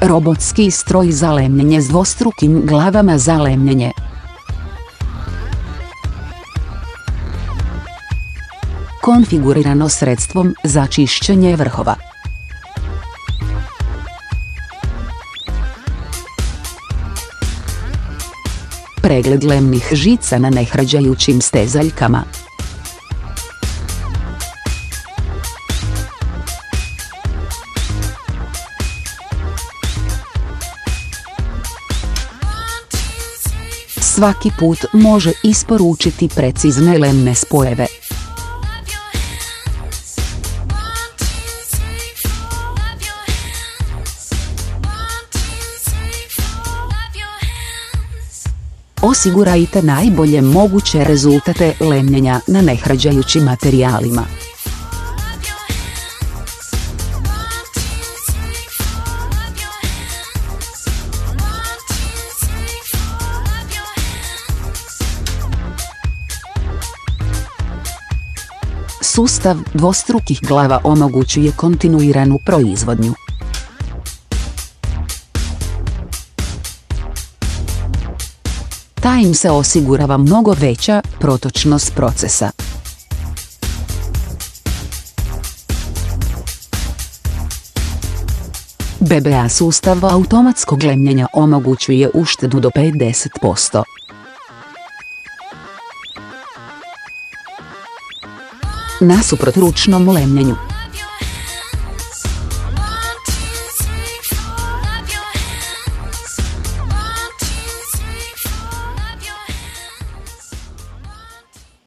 Robotski stroj za lemljenje s dvostrukim glavama za lemljenje. Konfigurirano sredstvom za čišćenje vrhova. Pregled lemnih žica na nehlađajućim stezaljkama. Svaki put može isporučiti precizne lemne spojeve. Osigurajte najbolje moguće rezultate lemljenja na nehlađajućim materijalima. Sustav dvostrukih glava omogućuje kontinuiranu proizvodnju. Im se osigurava mnogo veća protočnost procesa. BBA sustav automatskog lemljenja omogućuje uštedu do 50%. Nasuprot ručnom lemljenju,